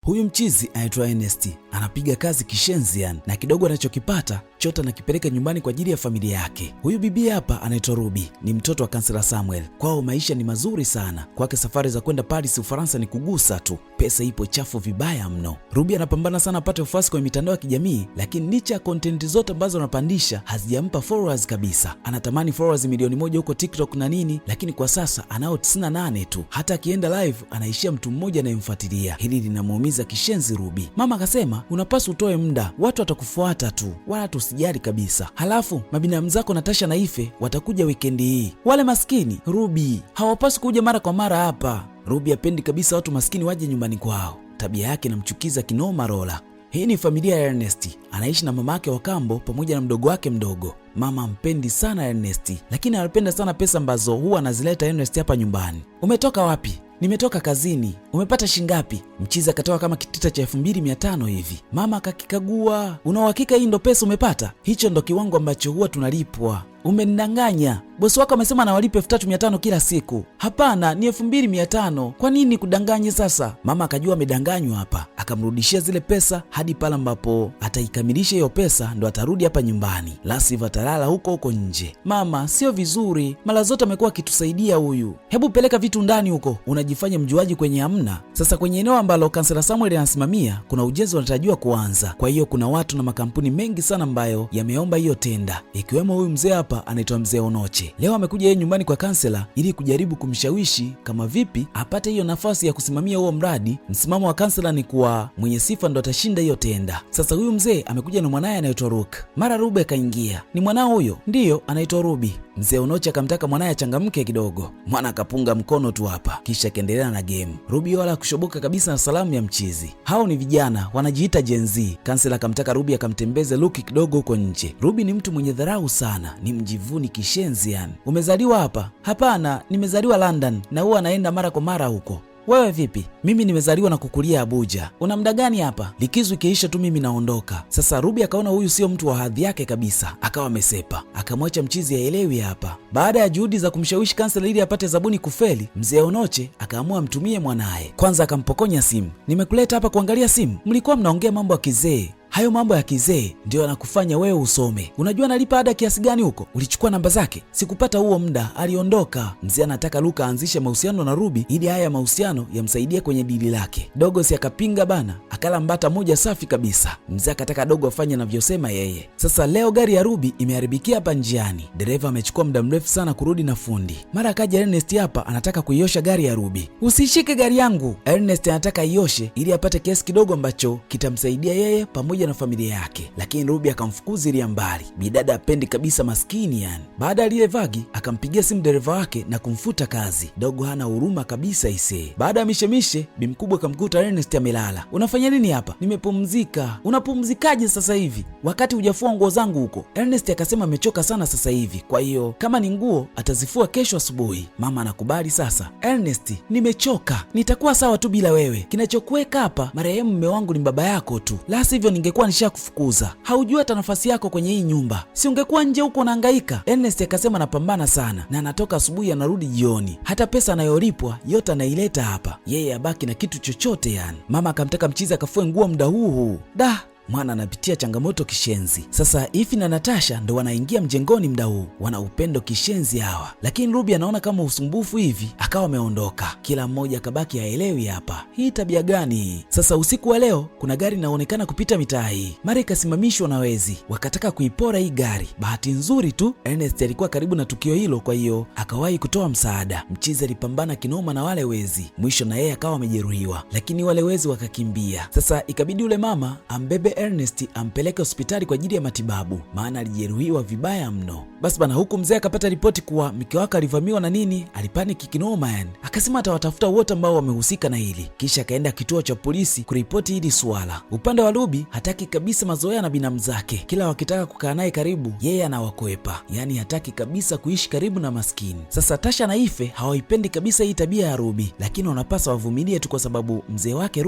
Huyu mchizi anaitwa Ernest, anapiga kazi kishenzi yani, na kidogo anachokipata chote anakipeleka nyumbani kwa ajili ya familia yake. Huyu bibi hapa anaitwa Ruby, ni mtoto wa kansela Samuel. Kwao maisha ni mazuri sana. Kwake safari za kwenda Paris Ufaransa ni kugusa tu. Pesa ipo chafu vibaya mno. Ruby anapambana sana apate ufuasi kwenye mitandao ya kijamii, lakini licha ya content zote ambazo anapandisha hazijampa followers kabisa. Anatamani followers milioni 1 huko TikTok na nini, lakini kwa sasa anao 98 tu. Hata akienda live anaishia mtu mmoja anayemfuatilia. Hili linamuumiza kishenzi Ruby. Mama akasema unapaswa utoe muda, watu watakufuata tu, wala usijali kabisa. Halafu mabinamu zako Natasha na Ife watakuja weekend hii. Wale maskini Ruby hawapaswi kuja mara kwa mara hapa. Ruby hapendi kabisa watu maskini waje nyumbani kwao. Tabia yake inamchukiza kinoma rola. Hii ni familia ya Ernest. Anaishi na mama yake wa kambo pamoja na mdogo wake mdogo. Mama ampendi sana Ernest, lakini anapenda sana pesa ambazo huwa anazileta Ernest hapa nyumbani. Umetoka wapi? Nimetoka kazini. Umepata shingapi? Mchiza akatoa kama kitita cha 2500 hivi. Mama akakikagua. Una uhakika hii ndo pesa umepata? Hicho ndo kiwango ambacho huwa tunalipwa. Umenidanganya. Bosi wako amesema anawalipa 3500 kila siku. Hapana, ni 2500. Kwa nini kudanganye sasa? Mama akajua amedanganywa hapa. Akamrudishia zile pesa hadi pale ambapo ataikamilisha hiyo pesa ndo atarudi hapa nyumbani. La sivyo atalala huko nje. Mama, sio vizuri. Mara zote amekuwa akitusaidia huyu. Hebu peleka vitu ndani huko. Unajifanya mjuaji kwenye hamna. Sasa kwenye eneo ambalo kansela Samuel anasimamia kuna ujenzi unatarajiwa kuanza. Kwa hiyo kuna watu na makampuni mengi sana ambayo yameomba hiyo tenda. Ikiwemo huyu mzee hapa anaitwa Mzee Onoche. Leo amekuja yeye nyumbani kwa kansela ili kujaribu kumshawishi kama vipi apate hiyo nafasi ya kusimamia huo mradi. Msimamo wa kansela ni kuwa mwenye sifa ndo atashinda hiyo tenda. Sasa huyu mzee amekuja na mwanae anaitwa Rook. Mara Ruby akaingia. Ni mwanao huyo? Ndiyo, anaitwa Ruby. Mzee Onoche akamtaka mwanae achangamke kidogo. Mwana akapunga mkono tu hapa, kisha akaendelea na game. Ruby wala kushoboka kabisa na salamu ya mchizi. Hao ni vijana wanajiita Gen Z. Kansela akamtaka Ruby akamtembeze Luki kidogo huko nje. Ruby ni mtu mwenye dharau sana, ni mjivuni kishenzi yani. Umezaliwa hapa? Hapana, nimezaliwa London na huwa anaenda mara kwa mara huko. Wewe vipi? Mimi nimezaliwa na kukulia Abuja. Una muda gani hapa? Likizo ikiisha tu mimi naondoka. Sasa Ruby akaona huyu sio mtu wa hadhi yake kabisa, akawa amesepa. Akamwacha mchizi aelewi hapa. Baada ya juhudi za kumshawishi kansela ili apate zabuni kufeli, Mzee Onoche akaamua mtumie mwanae. Kwanza akampokonya simu. Nimekuleta hapa kuangalia simu? Mlikuwa mnaongea mambo ya kizee. Hayo mambo ya kizee ndio yanakufanya wewe usome. Unajua nalipa ada kiasi gani huko? Ulichukua namba zake? Sikupata huo muda, aliondoka. Mzee anataka Luka aanzishe mahusiano na Ruby ili haya mahusiano yamsaidie kwenye dili lake. Dogo si akapinga bana, akala mbata moja safi kabisa. Mzee akataka dogo afanye anavyosema yeye. Sasa leo gari ya Ruby imeharibikia hapa njiani. Dereva amechukua muda mrefu sana kurudi na fundi. Mara akaja Ernest hapa anataka kuiosha gari ya Ruby. Usishike gari yangu. Ernest anataka ioshe ili apate kiasi kidogo ambacho kitamsaidia yeye pamoja na familia yake, lakini Ruby akamfukuzilia mbali. Bidada apendi kabisa maskini yani. Baada ya lile vagi akampigia simu dereva wake na kumfuta kazi. Dogo hana huruma kabisa ise. Baada ya mishemishe bi mkubwa akamkuta Ernest amelala. Unafanya nini hapa? Nimepumzika. Unapumzikaje sasa hivi wakati hujafua nguo zangu huko? Ernest akasema amechoka sana sasa hivi, kwa hiyo kama ni nguo atazifua kesho asubuhi. Mama anakubali sasa. Ernest, nimechoka, nitakuwa sawa tu bila wewe. Kinachokuweka hapa marehemu mume wangu ni baba yako tu, la sivyo ningekuwa nishakufukuza. Haujui hata nafasi yako kwenye hii nyumba, si ungekuwa nje huko unahangaika? Ernest akasema anapambana sana na anatoka asubuhi anarudi jioni, hata pesa anayolipwa yote anaileta hapa, yeye abaki na kitu chochote yani. Mama akamtaka mchizi akafue nguo muda huu. Da, mwana anapitia changamoto kishenzi. Sasa Ifi na Natasha ndo wanaingia mjengoni mda huu, wana upendo kishenzi hawa, lakini Ruby anaona kama usumbufu hivi, akawa ameondoka. Kila mmoja akabaki haelewi hapa, hii tabia gani hii? Sasa usiku wa leo kuna gari inaonekana kupita mitaa hii, mara ikasimamishwa na wezi, wakataka kuipora hii gari. Bahati nzuri tu Ernest alikuwa karibu na tukio hilo, kwa hiyo akawahi kutoa msaada. Mchizi alipambana kinoma na wale wezi, mwisho na yeye akawa amejeruhiwa, lakini wale wezi wakakimbia. Sasa ikabidi yule mama ambebe Ernest ampeleke hospitali kwa ajili ya matibabu, maana alijeruhiwa vibaya mno. Basi bana, huku mzee akapata ripoti kuwa mke wake alivamiwa na nini, alipaniki kinoma yani. Akasema atawatafuta wote ambao wamehusika na hili, kisha akaenda kituo cha polisi kuripoti hili swala. Upande wa Ruby hataki kabisa mazoea na binamu zake, kila wakitaka kukaa naye karibu yeye anawakwepa, yani hataki kabisa kuishi karibu na maskini. Sasa Tasha na Ife hawaipendi kabisa hii tabia ya Ruby, lakini wanapaswa wavumilie tu kwa sababu mzee wake Ruby